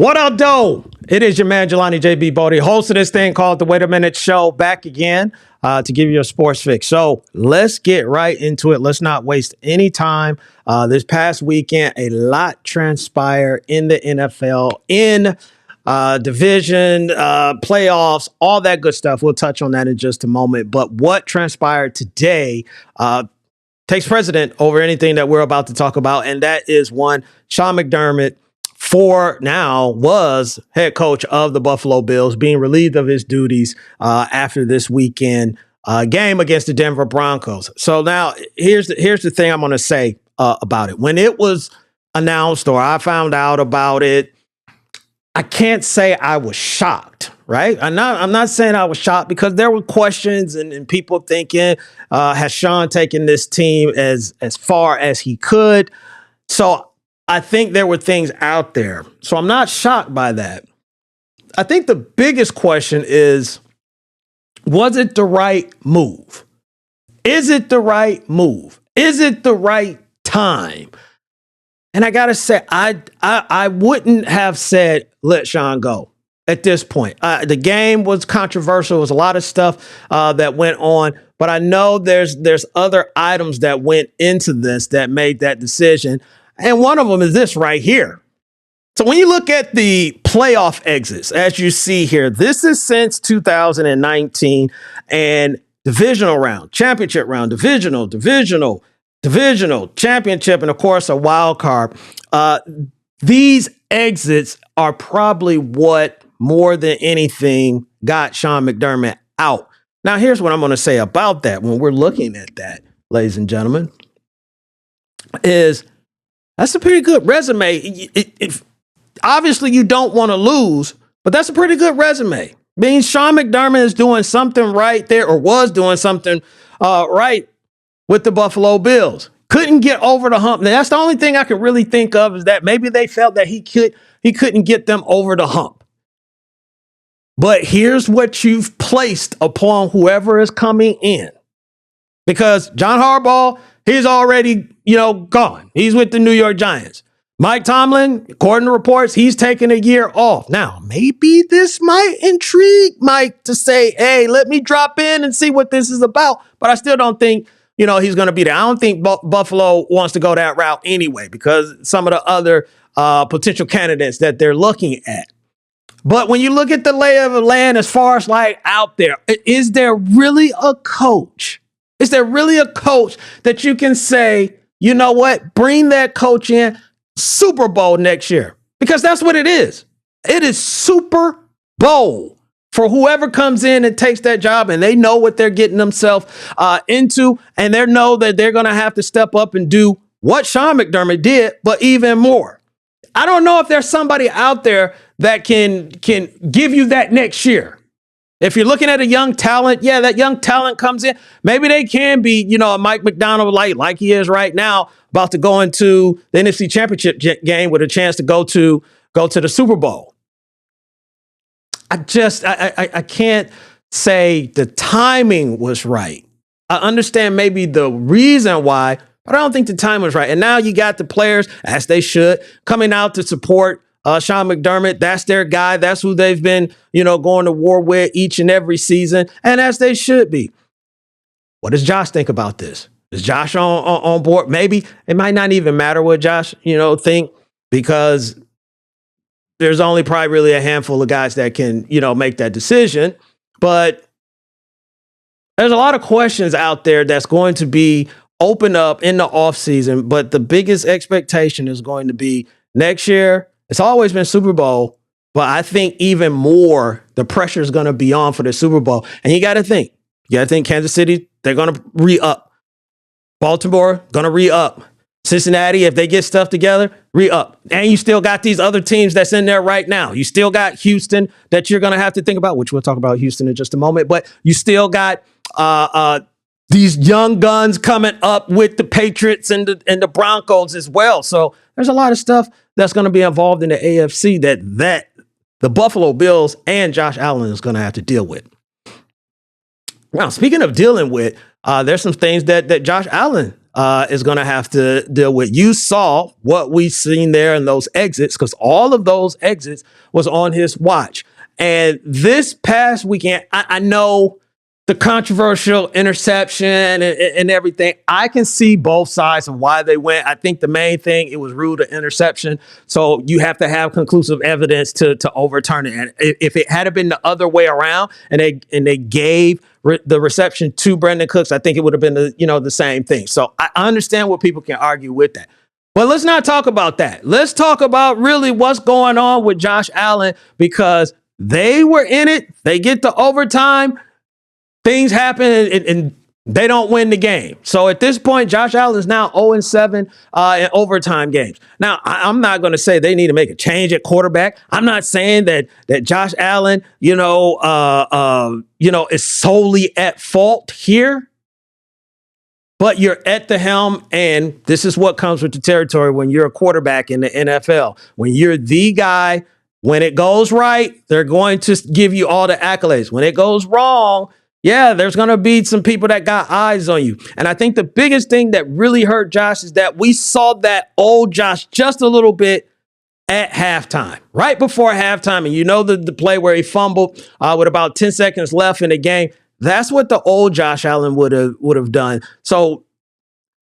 What up, though? It is your man, Jelani JB Bodie, host of this thing called the Wait a Minute Show, back again to give you a sports fix. So let's get right into it. Let's not waste any time. This past weekend, a lot transpired in the NFL, in division, playoffs, all that good stuff. We'll touch on that in just a moment. But what transpired today takes precedent over anything that we're about to talk about, and that is one, Sean McDermott, was head coach of the Buffalo Bills, being relieved of his duties after this weekend game against the Denver Broncos. So now here's the thing I'm going to say about it. When it was announced or I found out about it, I can't say I was shocked, right? I'm not saying I was shocked because there were questions and people thinking, has Sean taken this team as far as he could? So I think there were things out there. So I'm not shocked by that. I think the biggest question is, was it the right move? Is it the right move? Is it the right time? And I got to say, I wouldn't have said, let Sean go at this point. The game was controversial. There was a lot of stuff that went on. But I know there's other items that went into this that made that decision. And one of them is this right here. So when you look at the playoff exits, as you see here, this is since 2019 and divisional round, championship round, divisional, championship, and of course a wild card. These exits are probably what more than anything got Sean McDermott out. Now, here's what I'm going to say about that when we're looking at that, ladies and gentlemen, is that's a pretty good resume. If obviously you don't want to lose, but that's a pretty good resume. Means Sean McDermott is doing something right there, or was doing something right with the Buffalo Bills. Couldn't get over the hump. Now, that's the only thing I can really think of, is that maybe they felt that he couldn't get them over the hump. But here's what you've placed upon whoever is coming in. Because John Harbaugh, he's already, gone. He's with the New York Giants. Mike Tomlin, according to reports, he's taking a year off. Now, maybe this might intrigue Mike to say, hey, let me drop in and see what this is about. But I still don't think, he's going to be there. I don't think Buffalo wants to go that route anyway, because some of the other potential candidates that they're looking at. But when you look at the lay of the land as far as out there, is there really a coach? Is there really a coach that you can say, you know what, bring that coach in Super Bowl next year? Because that's what it is. It is Super Bowl for whoever comes in and takes that job, and they know what they're getting themselves into, and they know that they're going to have to step up and do what Sean McDermott did, but even more. I don't know if there's somebody out there that can give you that next year. If you're looking at a young talent, yeah, that young talent comes in. Maybe they can be, a Mike McDonald like he is right now, about to go into the NFC Championship game with a chance to go to the Super Bowl. I can't say the timing was right. I understand maybe the reason why, but I don't think the time was right. And now you got the players, as they should, coming out to support Sean McDermott. That's their guy. That's who they've been, going to war with each and every season, and as they should be. What does Josh think about this? Is Josh on board? Maybe it might not even matter what Josh, think, because there's only probably really a handful of guys that can, make that decision. But there's a lot of questions out there that's going to be open up in the offseason. But the biggest expectation is going to be next year. It's always been Super Bowl, but I think even more, the pressure is going to be on for the Super Bowl. And you got to think Kansas City, they're going to re-up. Baltimore, going to re-up. Cincinnati, if they get stuff together, re-up. And you still got these other teams that's in there right now. You still got Houston that you're going to have to think about, which we'll talk about Houston in just a moment. But you still got these young guns coming up with the Patriots and the Broncos as well. So there's a lot of stuff that's going to be involved in the AFC that the Buffalo Bills and Josh Allen is going to have to deal with. Now, speaking of dealing with, there's some things that Josh Allen is going to have to deal with. You saw what we seen there in those exits, because all of those exits was on his watch. And this past weekend, I know the controversial interception and everything. I can see both sides of why they went. I think the main thing, it was ruled an interception. So you have to have conclusive evidence to overturn it. And if it had been the other way around and they gave the reception to Brandon Cooks, I think it would have been the same thing. So I understand what people can argue with that. But let's not talk about that. Let's talk about really what's going on with Josh Allen, because they were in it. They get to overtime. Things happen and they don't win the game. So at this point, Josh Allen is now 0-7 in overtime games. Now, I'm not going to say they need to make a change at quarterback. I'm not saying that Josh Allen, is solely at fault here. But you're at the helm, and this is what comes with the territory when you're a quarterback in the NFL. When you're the guy, when it goes right, they're going to give you all the accolades. When it goes wrong, yeah, there's going to be some people that got eyes on you. And I think the biggest thing that really hurt Josh is that we saw that old Josh just a little bit at halftime, right before halftime. And the play where he fumbled with about 10 seconds left in the game. That's what the old Josh Allen would have done. So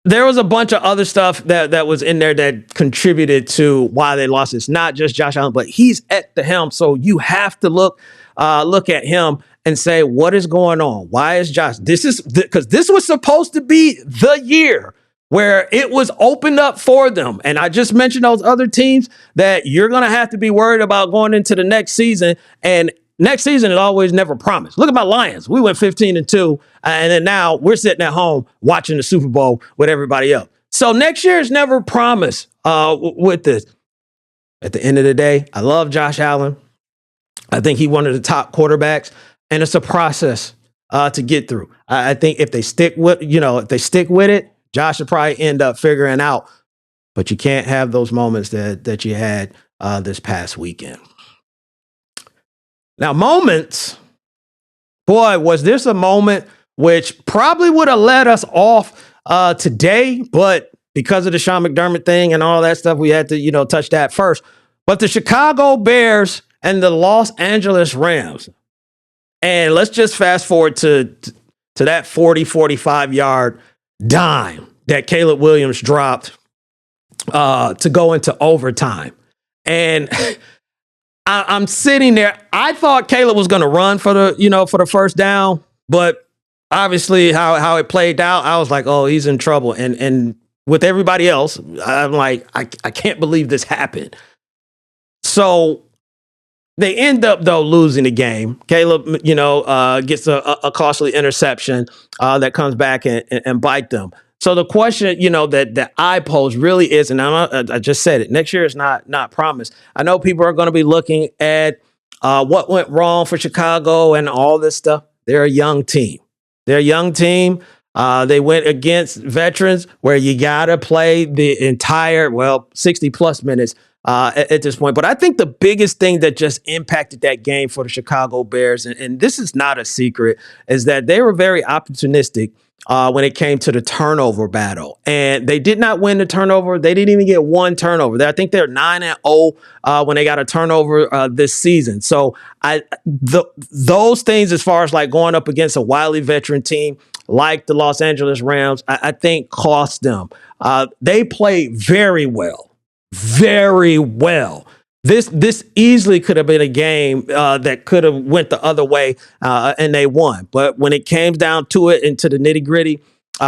there was a bunch of other stuff that was in there that contributed to why they lost. It's not just Josh Allen, but he's at the helm. So you have to look at him and say, what is going on? Why is Josh? Because this was supposed to be the year where it was opened up for them. And I just mentioned those other teams that you're going to have to be worried about going into the next season. And next season is always never promised. Look at my Lions. We went 15-2, and then now we're sitting at home watching the Super Bowl with everybody else. So next year is never promised with this. At the end of the day, I love Josh Allen. I think he's one of the top quarterbacks, and it's a process to get through. I think if they stick with it, Josh will probably end up figuring out. But you can't have those moments that you had this past weekend. Now, moments, boy, was this a moment which probably would have led us off today, but because of the Sean McDermott thing and all that stuff, we had to, touch that first. But the Chicago Bears and the Los Angeles Rams. And let's just fast forward to that 45-yard dime that Caleb Williams dropped to go into overtime. And I'm sitting there. I thought Caleb was going to run for the first down, but obviously how it played out, I was like, oh, he's in trouble. And with everybody else, I'm like, I can't believe this happened. So they end up, though, losing the game. Caleb, gets a costly interception that comes back and bite them. So the question, that I pose really is, and I just said it, next year is not promised. I know people are going to be looking at what went wrong for Chicago and all this stuff. They're a young team. They went against veterans where you got to play the entire, 60 plus minutes at this point. But I think the biggest thing that just impacted that game for the Chicago Bears, and this is not a secret, is that they were very opportunistic when it came to the turnover battle. And they did not win the turnover. They didn't even get one turnover. I think they're 9-0 when they got a turnover this season. So those things, as far as like going up against a wily veteran team like the Los Angeles Rams, I think cost them. They played very well. Very well. This easily could have been a game that could have went the other way and they won. But when it came down to it, into the nitty gritty,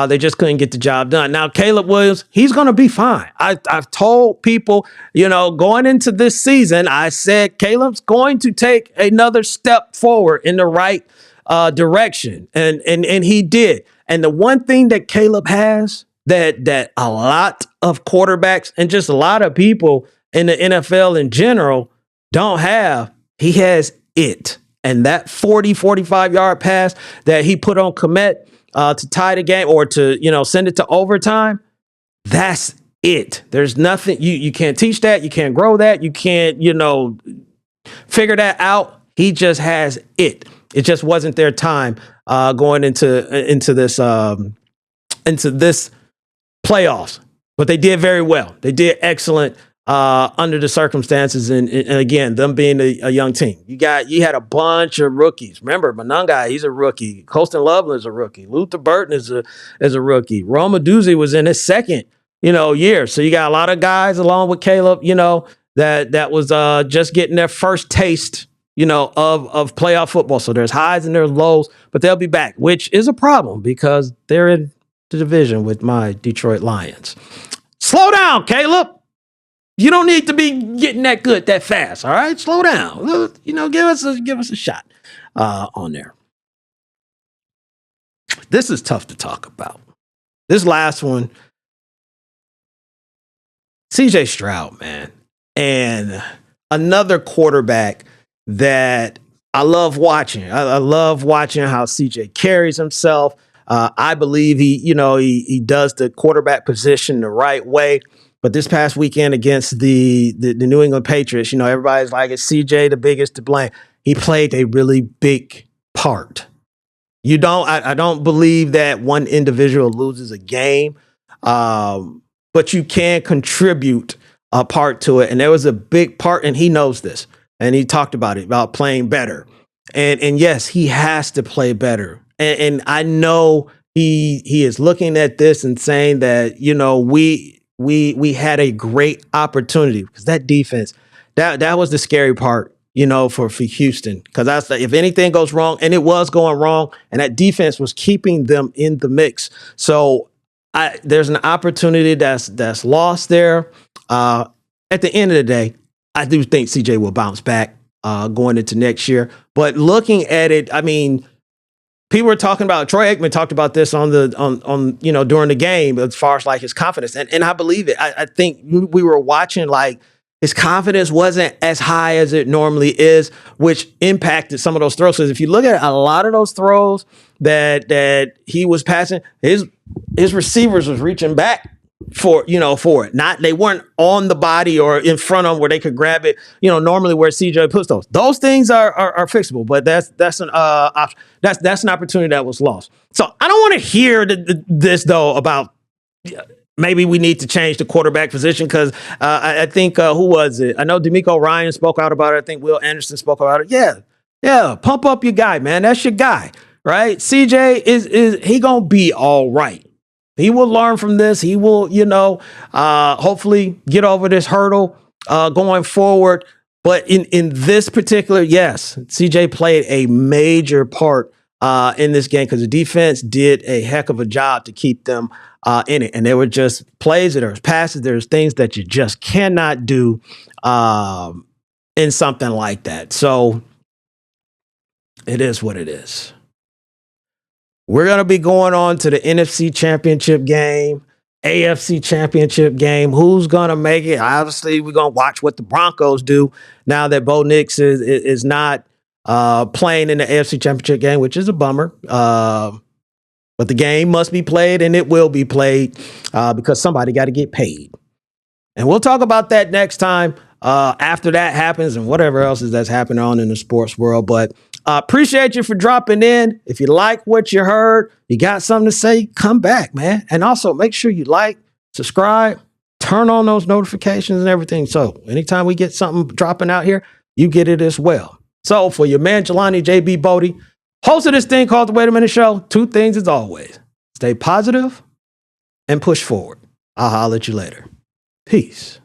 they just couldn't get the job done. Now, Caleb Williams, he's going to be fine. I've told people, going into this season, I said Caleb's going to take another step forward in the right direction. And he did. And the one thing that Caleb has that a lot of quarterbacks and just a lot of people in the NFL in general don't have, he has it. And that 45-yard pass that he put on Komet to tie the game or to, send it to overtime, that's it. There's nothing, you can't teach that. You can't grow that. You can't, figure that out. He just has it. It just wasn't their time going into this playoffs, but they did very well. They did excellent under the circumstances, and again, them being a young team. You had a bunch of rookies. Remember, Monangai, he's a rookie. Colston Loveland's a rookie. Luther Burton is a rookie. Roma Duzzi was in his second, year. So you got a lot of guys along with Caleb, that was just getting their first taste, of playoff football. So there's highs and there's lows, but they'll be back, which is a problem because they're in the division with my Detroit Lions. Slow down, Caleb. You don't need to be getting that good that fast. All right, slow down. Give us a shot on there. This is tough to talk about. This last one, CJ Stroud, man, and another quarterback that I love watching. I love watching how CJ carries himself. I believe he does the quarterback position the right way. But this past weekend against the New England Patriots, everybody's like, it's CJ the biggest to blame. He played a really big part. I don't believe that one individual loses a game, but you can contribute a part to it. And there was a big part, and he knows this. And he talked about it, about playing better. And yes, he has to play better. And I know he is looking at this and saying that, we had a great opportunity because that defense, that was the scary part, for Houston. Because if anything goes wrong, and it was going wrong, and that defense was keeping them in the mix. So there's an opportunity that's lost there. At the end of the day, I do think CJ will bounce back going into next year. But looking at it, I mean, people were talking about, Troy Aikman talked about this on during the game as far as like his confidence. And I believe it. I think we were watching like his confidence wasn't as high as it normally is, which impacted some of those throws. So if you look at a lot of those throws that he was passing, his receivers was reaching back for it. They weren't on the body or in front of him where they could grab it, normally where CJ puts those things are fixable, but that's an opportunity that was lost. So I don't want to hear this though about maybe we need to change the quarterback position because I think who was it? I know D'Amico Ryan spoke out about it. I think Will Anderson spoke about it. Yeah, pump up your guy, man. That's your guy, right? CJ is he gonna be all right. He will learn from this. He will, hopefully get over this hurdle going forward. But in this particular, yes, CJ played a major part in this game because the defense did a heck of a job to keep them in it. And there were just plays, there's passes, there's things that you just cannot do in something like that. So it is what it is. We're going to be going on to the NFC Championship game, AFC Championship game. Who's going to make it? Obviously, we're going to watch what the Broncos do now that Bo Nix is not playing in the AFC Championship game, which is a bummer. But the game must be played, and it will be played because somebody got to get paid. And we'll talk about that next time after that happens and whatever else that's happening on in the sports world. But appreciate you for dropping in. If you like what you heard, you got something to say, come back, man. And also make sure you like, subscribe, turn on those notifications and everything. So anytime we get something dropping out here, you get it as well. So for your man, Jelani JB Bodie, host of this thing called The Wait a Minute Show, two things as always. Stay positive and push forward. I'll holler at you later. Peace.